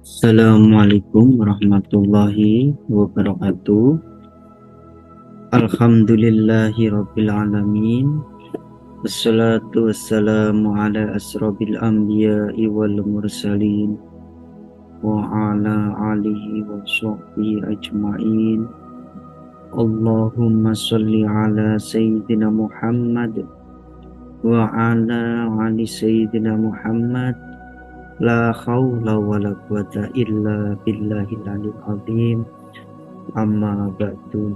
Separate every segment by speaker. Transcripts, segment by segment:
Speaker 1: Assalamualaikum warahmatullahi wabarakatuh. Alhamdulillahi rabbil alamin. Wassalatu wassalamu ala asrofil anbiya'i wal mursalin wa ala alihi wa sahbihi ajma'in. Allahumma salli ala sayyidina Muhammad wa ala ali sayyidina Muhammad. La khawla wa la quwata illa billahil aliyil azim. Amma ba'du.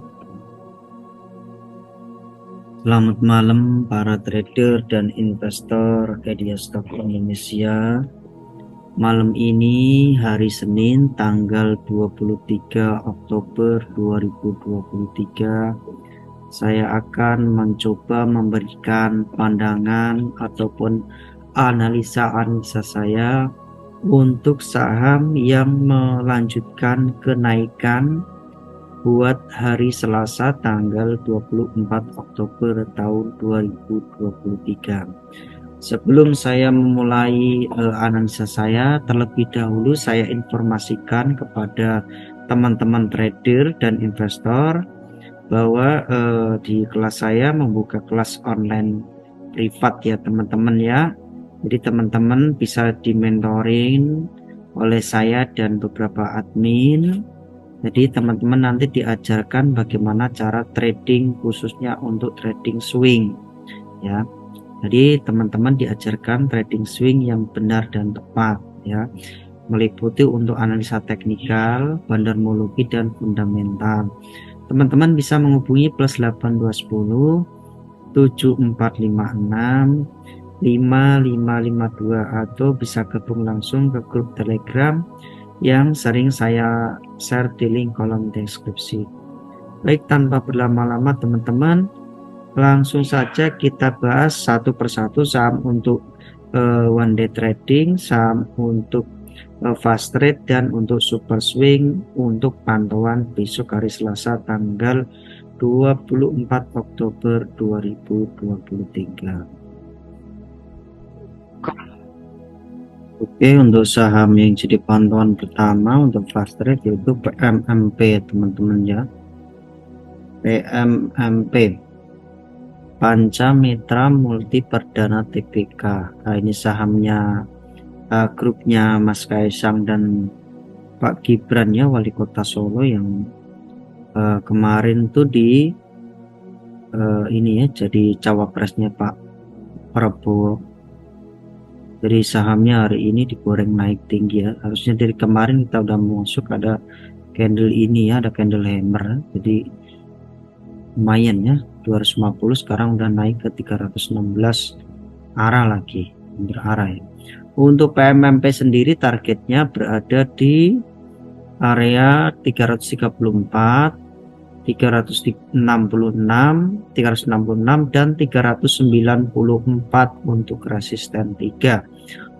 Speaker 1: Selamat malam para trader dan investor Media Stock Indonesia. Malam ini hari Senin tanggal 23 Oktober 2023, saya akan mencoba memberikan pandangan ataupun analisa saya untuk saham yang melanjutkan kenaikan buat hari Selasa tanggal 24 Oktober tahun 2023. Sebelum saya memulai analisa saya, terlebih dahulu saya informasikan kepada teman-teman trader dan investor bahwa di kelas saya membuka kelas online privat ya teman-teman ya. Jadi teman-teman bisa dimentoring oleh saya dan beberapa admin. Jadi teman-teman nanti diajarkan bagaimana cara trading, khususnya untuk trading swing ya. Jadi teman-teman diajarkan trading swing yang benar dan tepat ya, meliputi untuk analisa teknikal, bandarmologi dan fundamental. Teman-teman bisa menghubungi +8210 7456 5552 atau bisa gabung langsung ke grup Telegram yang sering saya share di link kolom deskripsi. Baik, tanpa berlama-lama teman-teman, langsung saja kita bahas satu persatu saham untuk one day trading, saham untuk fast trade, dan untuk super swing untuk pantauan besok hari Selasa tanggal 24 Oktober 2023. Oke, untuk saham yang jadi pantauan pertama untuk fast trade yaitu PMMP teman-teman ya. PMMP, Panca Mitra Multi Perdana Tbk. Nah, ini sahamnya grupnya Mas Kaisang dan Pak Gibran ya, wali kota Solo, yang kemarin tuh di ini ya, jadi cawapresnya Pak Prabowo. Jadi sahamnya hari ini digoreng naik tinggi ya. Harusnya dari kemarin kita udah masuk, ada candle ini ya, ada candle hammer. Jadi lumayan ya, 250 sekarang udah naik ke 316 arah lagi, berarah ya. Untuk PMMP sendiri targetnya berada di area 334, 366, 366 dan 394 untuk resisten 3.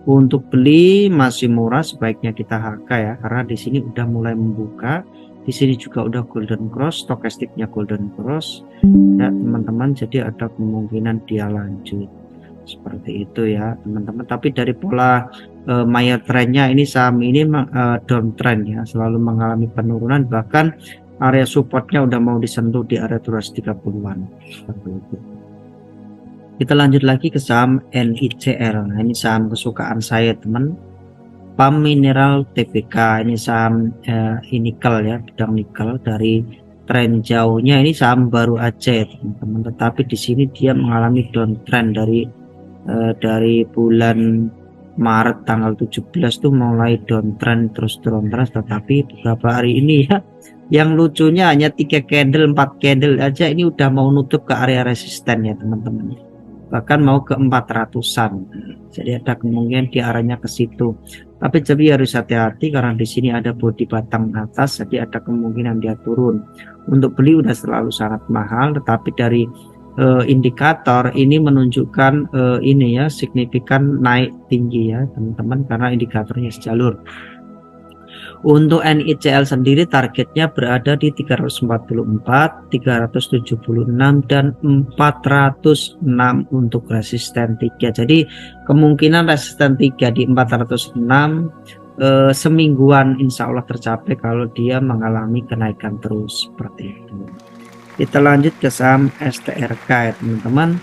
Speaker 1: Untuk beli masih murah, sebaiknya kita HK ya, karena di sini udah mulai membuka. Di sini juga udah golden cross, stokastiknya golden cross ya teman-teman, jadi ada kemungkinan dia lanjut seperti itu ya teman-teman. Tapi dari pola Mayer trennya ini, saham ini downtrend ya, selalu mengalami penurunan, bahkan area supportnya udah mau disentuh di area 230-an seperti itu. Kita lanjut lagi ke saham NICL. Nah, ini saham kesukaan saya teman, PAM Mineral Tbk. Ini saham nikel ya, bidang nikel. Dari tren jauhnya ini saham baru aja ya teman-teman, tetapi di sini dia mengalami downtrend dari bulan Maret tanggal 17 tuh mulai downtrend, terus downtrend, tetapi beberapa hari ini ya, yang lucunya hanya 3 candle 4 candle aja ini udah mau nutup ke area resisten ya teman-teman, bahkan mau ke 400-an. Jadi ada kemungkinan di arahnya ke situ, tapi jadi harus hati-hati karena di sini ada body batang atas, jadi ada kemungkinan dia turun. Untuk beli udah selalu sangat mahal, tetapi dari indikator ini menunjukkan ini ya, signifikan naik tinggi ya teman-teman, karena indikatornya sejalur. Untuk NICL sendiri targetnya berada di 344, 376 dan 406 untuk resisten 3. Jadi kemungkinan resisten 3 di 406, semingguan insya Allah tercapai kalau dia mengalami kenaikan terus seperti itu. Kita lanjut ke saham STRK ya teman-teman.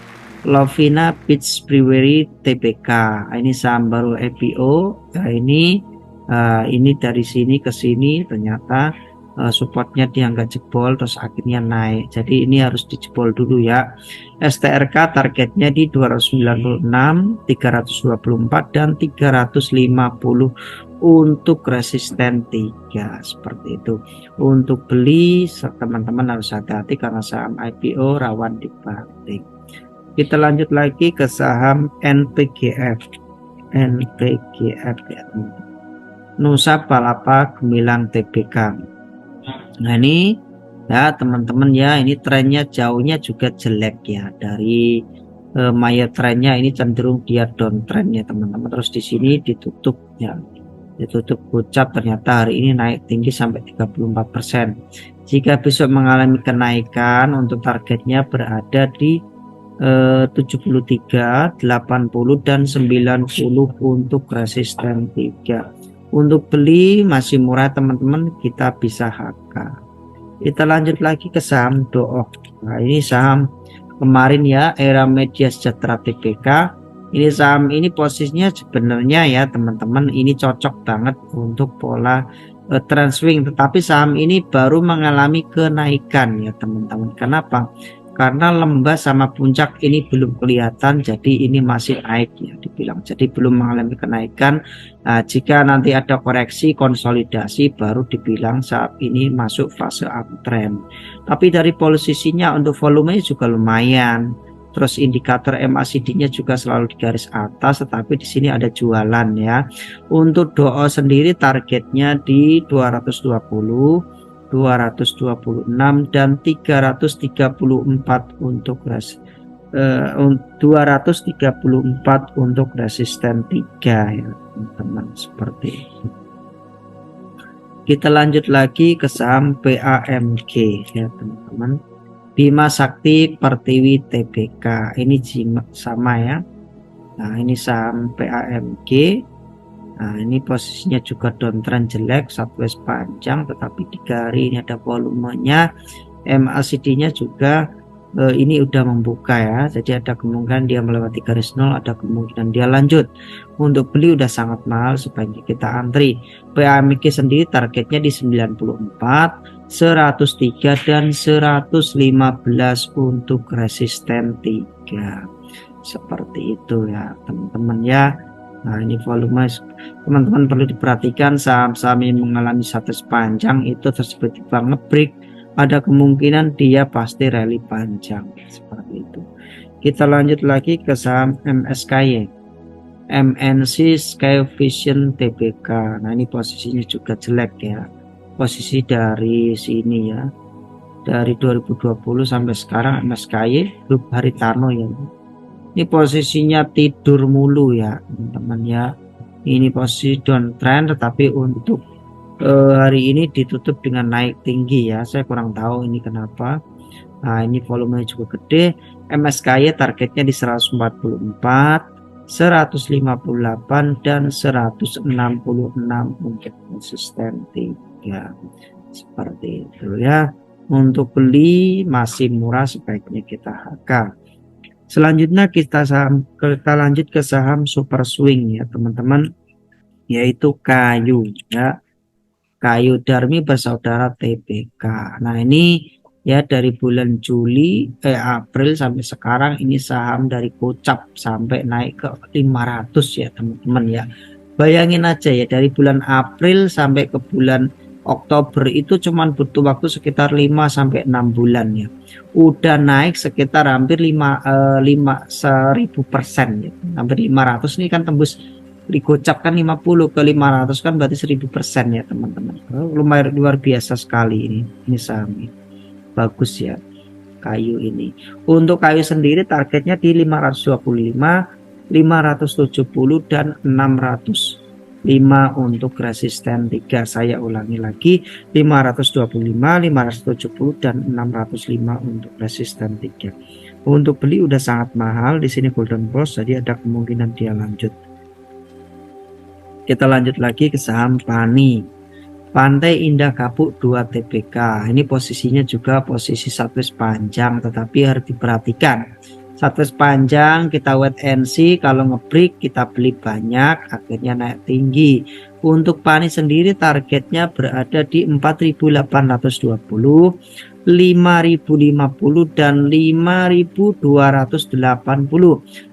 Speaker 1: Lovina Peach Brewery Tbk, ini saham baru IPO. Nah, ini dari sini ke sini ternyata supportnya dia nggak jebol terus akhirnya naik, jadi ini harus dijebol dulu ya. STRK targetnya di 296, 324 dan 350 untuk resisten 3 seperti itu. Untuk beli teman-teman harus hati-hati karena saham IPO rawan dibanting. Kita lanjut lagi ke saham NPGF ya teman-teman. Nusa Palapa Gemilang Tbk. Nah ini ya teman-teman ya, ini trennya jauhnya juga jelek ya dari Maya trennya ini cenderung dia downtrend ya teman-teman. Terus di sini ditutup ya, ditutup puncak, ternyata hari ini naik tinggi sampai 34%. Jika besok mengalami kenaikan, untuk targetnya berada di 73, 80 dan 90 untuk resisten 3. Untuk beli masih murah teman-teman, kita bisa HK. Kita lanjut lagi ke saham Dook. Nah ini saham kemarin ya, Era Media Sejahtera Tbk. Ini saham ini posisinya sebenarnya ya teman-teman ini cocok banget untuk pola trend swing, tetapi saham ini baru mengalami kenaikan ya teman-teman. Kenapa? Karena lembah sama puncak ini belum kelihatan, jadi ini masih naik ya dibilang, jadi belum mengalami kenaikan. Nah, jika nanti ada koreksi konsolidasi baru dibilang saat ini masuk fase uptrend. Tapi dari posisinya untuk volumenya juga lumayan, terus indikator MACD-nya juga selalu di garis atas, tetapi di sini ada jualan ya. Untuk DOO sendiri targetnya di 220, 226 dan 334 untuk 234 untuk resisten 3 ya teman-teman, seperti itu. Kita lanjut lagi ke saham PAMG ya teman-teman. Bima Sakti Pertiwi Tbk, ini sama ya. Nah ini saham PAMG. Nah ini posisinya juga downtrend jelek, sideways panjang, tetapi 3 hari ini ada volumenya. MACD-nya juga ini udah membuka ya, jadi ada kemungkinan dia melewati garis 0, ada kemungkinan dia lanjut. Untuk beli udah sangat mahal, sebaiknya kita antri. PAMG sendiri targetnya di 94, 103 dan 115 untuk resisten 3 seperti itu ya teman-teman ya. Nah ini volume teman-teman perlu diperhatikan, saham-saham yang mengalami sideways panjang itu tersebut tiba ngebreak, ada kemungkinan dia pasti rally panjang seperti itu. Kita lanjut lagi ke saham MSKY, MNC Sky Vision Tbk. Nah ini posisinya juga jelek ya, posisi dari sini ya, dari 2020 sampai sekarang MSKY grup Haritano ya, ini posisinya tidur mulu ya teman-teman ya. Ini posisi downtrend, tetapi untuk hari ini ditutup dengan naik tinggi ya, saya kurang tahu ini kenapa. Nah ini volumenya juga gede. MSKY targetnya di 144, 158 dan 166 untuk konsisten 3 seperti itu ya. Untuk beli masih murah, sebaiknya kita HK. Selanjutnya kita lanjut ke saham super swing ya teman-teman, yaitu Kayu ya, Kayu Darmi Bersaudara Tbk. Nah ini ya dari bulan April sampai sekarang ini saham dari gocap sampai naik ke 500 ya teman-teman ya. Bayangin aja ya, dari bulan April sampai ke bulan Oktober itu cuman butuh waktu sekitar 5-6 bulan ya, udah naik sekitar hampir 1000% ya, hampir 500. Ini kan tembus digocap kan 50 ke 500 kan berarti 1000% ya teman-teman. Lumayan luar biasa sekali ini saham ini. Bagus ya Kayu ini. Untuk Kayu sendiri targetnya di 525, 570 dan 605 untuk resisten 3. Saya ulangi lagi, 525, 570 dan 605 untuk resisten 3. Untuk beli udah sangat mahal di sini golden cross, jadi ada kemungkinan dia lanjut. Kita lanjut lagi ke saham Pani. Pantai Indah Kapuk 2 TPK. Ini posisinya juga posisi sideways panjang, tetapi harus diperhatikan. Sideways panjang kita wait and see, kalau ngebreak kita beli banyak, akhirnya naik tinggi. Untuk Pani sendiri targetnya berada di 4.820, 5.050 dan 5.280.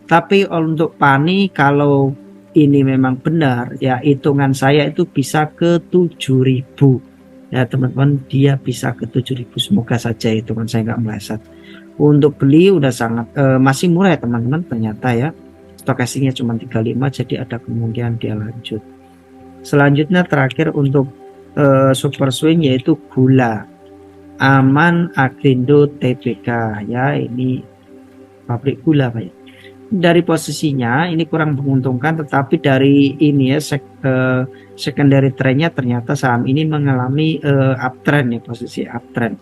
Speaker 1: Tapi untuk Pani kalau ini memang benar ya, hitungan saya itu bisa ke 7.000 ya teman-teman, dia bisa ke 7.000, semoga saja hitungan saya nggak meleset. Untuk beli udah sangat masih murah ya teman-teman, ternyata ya stokastiknya cuma 35, jadi ada kemungkinan dia lanjut. Selanjutnya terakhir untuk super swing yaitu gula Aman Agrindo TBK ya, ini pabrik gula Pak ya. Dari posisinya ini kurang menguntungkan, tetapi dari ini ya secondary trendnya ternyata saham ini mengalami uptrend ya, posisi uptrend.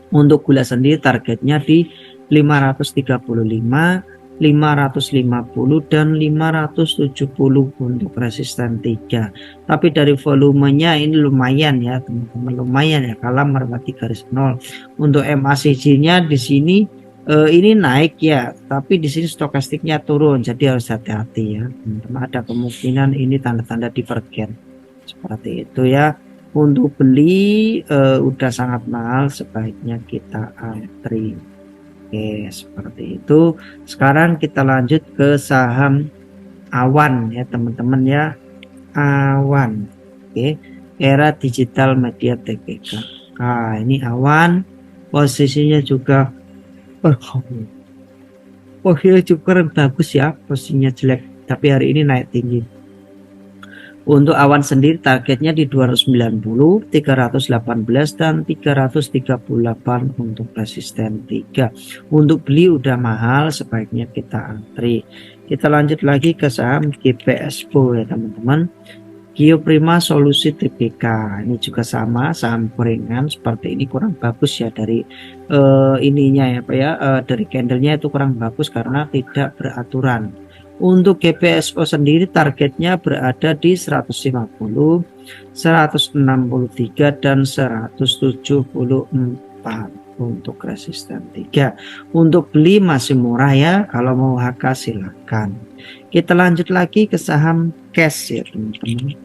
Speaker 1: Untuk gula sendiri targetnya di 535, 550 dan 570 untuk resisten 3. Tapi dari volumenya ini lumayan ya teman-teman, lumayan ya kalau melewati garis 0. Untuk MACD-nya di sini ini naik ya, tapi di sini stokastiknya turun, jadi harus hati-hati ya teman-teman. Ada kemungkinan ini tanda-tanda divergen seperti itu ya. Untuk beli udah sangat mahal, sebaiknya kita antri. Oke, seperti itu. Sekarang kita lanjut ke saham Awan ya teman-teman ya. Awan, oke, Era Digital Media TBK. Nah, ini Awan posisinya juga cukup bagus ya, posisinya jelek tapi hari ini naik tinggi. Untuk Awan sendiri targetnya di 290, 318 dan 338 untuk resisten 3. Untuk beli udah mahal, sebaiknya kita antri. Kita lanjut lagi ke saham GPSPO ya teman-teman. Geoprima Solusi TBK, ini juga sama, saham gorengan seperti ini kurang bagus ya dari ininya ya Pak ya, dari candlenya itu kurang bagus karena tidak beraturan. Untuk GPSO sendiri targetnya berada di 150, 163 dan 174 untuk resisten 3. Untuk beli masih murah ya, kalau mau HK silakan. Kita lanjut lagi ke saham cash ya teman-teman.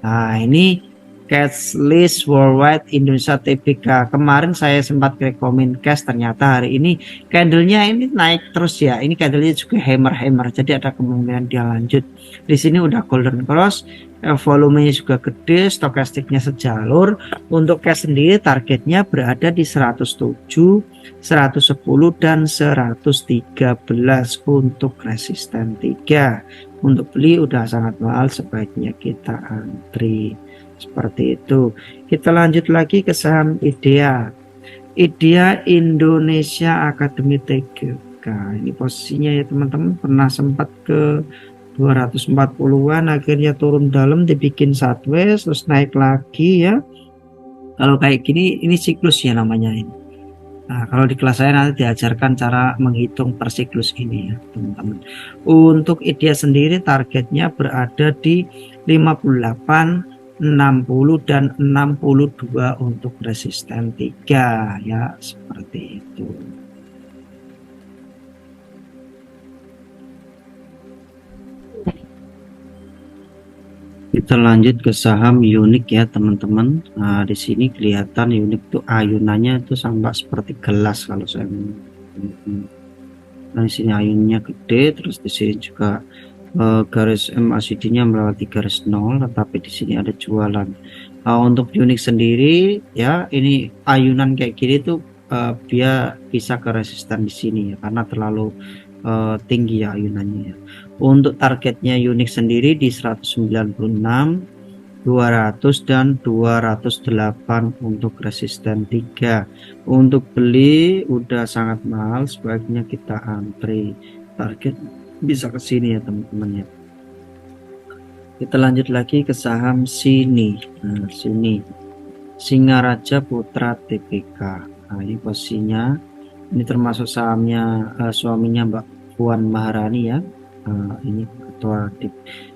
Speaker 1: Nah, ini Cashless Worldwide Indonesia TBK. Kemarin saya sempat rekomen cash, ternyata hari ini candlenya ini naik terus ya. Ini candlenya juga hammer, jadi ada kemungkinan dia lanjut. Di sini udah golden cross, volumenya juga gede, stokastiknya sejalur. Untuk cash sendiri targetnya berada di 107, 110 dan 113 untuk resisten 3. Untuk beli udah sangat mahal, sebaiknya kita antri seperti itu. Kita lanjut lagi ke saham IDEA Indonesia Academy TBK. Ini posisinya ya teman-teman, pernah sempat ke 240-an, akhirnya turun dalam, dibikin sideways terus naik lagi ya. Kalau kayak gini ini siklus ya namanya ini. Nah, kalau di kelas saya nanti diajarkan cara menghitung per siklus ini ya teman-teman. Untuk IDEA sendiri targetnya berada di 58, 60 dan 62 untuk resisten 3 ya, seperti itu. Kita lanjut ke saham unik ya teman-teman. Nah, di sini kelihatan unik tuh ayunannya itu sampai seperti gelas kalau saya. Nah, di sini ayunnya gede, terus di sini juga garis MACD-nya melewati garis 0, tetapi di sini ada jualan. Untuk unik sendiri ya, ini ayunan kayak gini tuh dia bisa ke resisten di sini ya, karena terlalu tinggi ya ayunannya ya. Untuk targetnya unik sendiri di 196, 200 dan 208 untuk resisten 3. Untuk beli udah sangat mahal, sebaiknya kita antri. Target bisa ke sini ya teman-teman ya. Kita lanjut lagi ke saham sini. Nah, sini Singaraja Putra TBK. Nah, ini posisinya, ini termasuk sahamnya suaminya Mbak Puan Maharani ya. ini ketua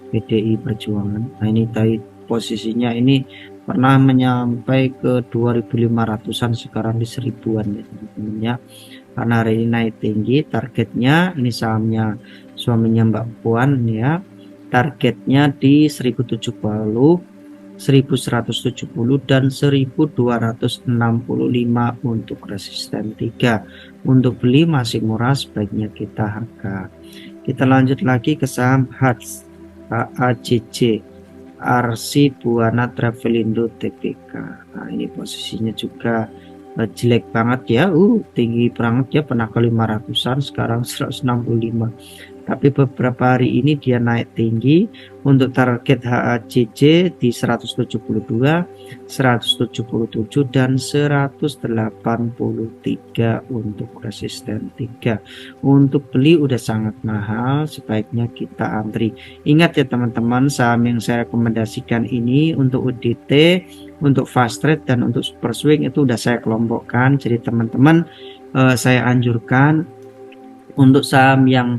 Speaker 1: PDI Perjuangan. Nah ini tadi posisinya ini pernah menyampai ke 2500-an, sekarang di 1000-an ya teman-teman ya. Karena hari ini naik tinggi, targetnya ini sahamnya suaminya Mbak Puan ya, targetnya di 1070, 1170 dan 1265 untuk resisten 3. Untuk beli masih murah, sebaiknya kita harga. Kita lanjut lagi ke saham HACC, RC Buana Travelindo Tbk. Nah ini posisinya juga jelek banget ya, tinggi banget ya, pernah ke 500-an, sekarang 165. Tapi beberapa hari ini dia naik tinggi. Untuk target HACC di 172, 177 dan 183 untuk resisten 3. Untuk beli udah sangat mahal, sebaiknya kita antri. Ingat ya teman-teman, saham yang saya rekomendasikan ini untuk UDT, untuk fast trade dan untuk super swing itu udah saya kelompokkan. Jadi teman-teman, saya anjurkan untuk saham yang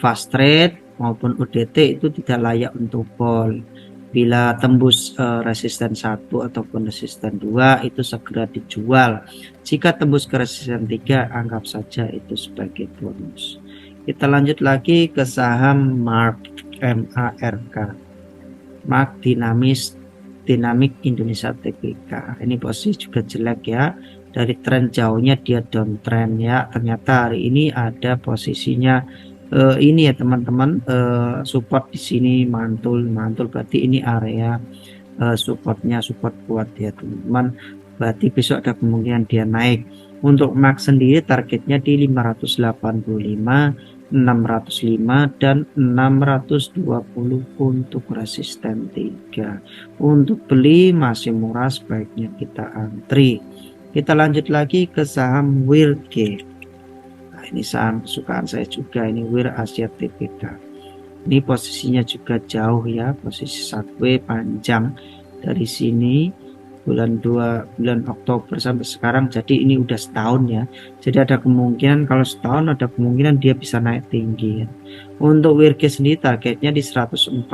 Speaker 1: fast trade maupun UDT itu tidak layak untuk call. Bila tembus resisten 1 ataupun resisten 2 itu segera dijual. Jika tembus ke resisten 3, anggap saja itu sebagai bonus. Kita lanjut lagi ke saham MARK, MARK Dynamic Indonesia Tbk. Ini posisi juga jelek ya. Dari tren jauhnya dia downtrend ya. Ternyata hari ini ada posisinya ini ya teman-teman, support di sini mantul berarti ini area supportnya, support kuat ya teman-teman, berarti besok ada kemungkinan dia naik. Untuk MARK sendiri targetnya di 585, 605 dan 620 untuk resisten 3. Untuk beli masih murah, sebaiknya kita antri. Kita lanjut lagi ke saham WIRG. Nah, ini saham kesukaan saya juga, ini WIR Asia Tbk. Ini posisinya juga jauh ya, posisi sideways panjang dari sini bulan Oktober sampai sekarang, jadi ini udah setahun ya. Jadi ada kemungkinan, kalau setahun ada kemungkinan dia bisa naik tinggi ya. Untuk WIRG sendiri targetnya di 114,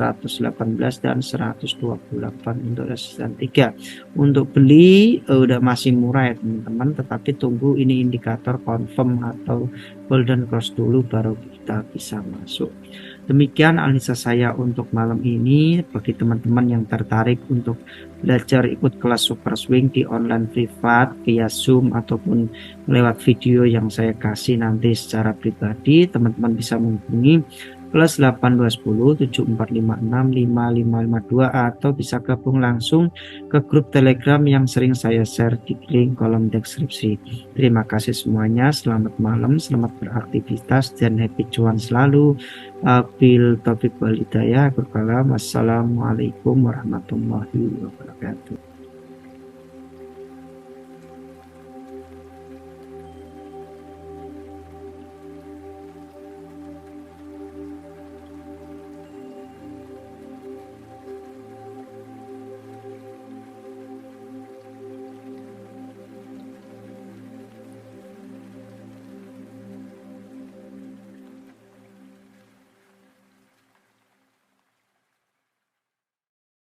Speaker 1: 118 dan 128 untuk resisten 3. Untuk beli udah masih murah ya teman-teman, tetapi tunggu ini indikator confirm atau golden cross dulu baru kita bisa masuk. Demikian analisa saya untuk malam ini. Bagi teman-teman yang tertarik untuk belajar ikut kelas super swing di online privat via Zoom ataupun lewat video yang saya kasih nanti secara pribadi, teman-teman bisa menghubungi plus 8210 7456 5552 atau bisa gabung langsung ke grup Telegram yang sering saya share di link kolom deskripsi. Terima kasih semuanya, selamat malam, selamat beraktivitas dan happy cuan selalu. Bil taufiq wal hidayah. Wassalamualaikum warahmatullahi wabarakatuh.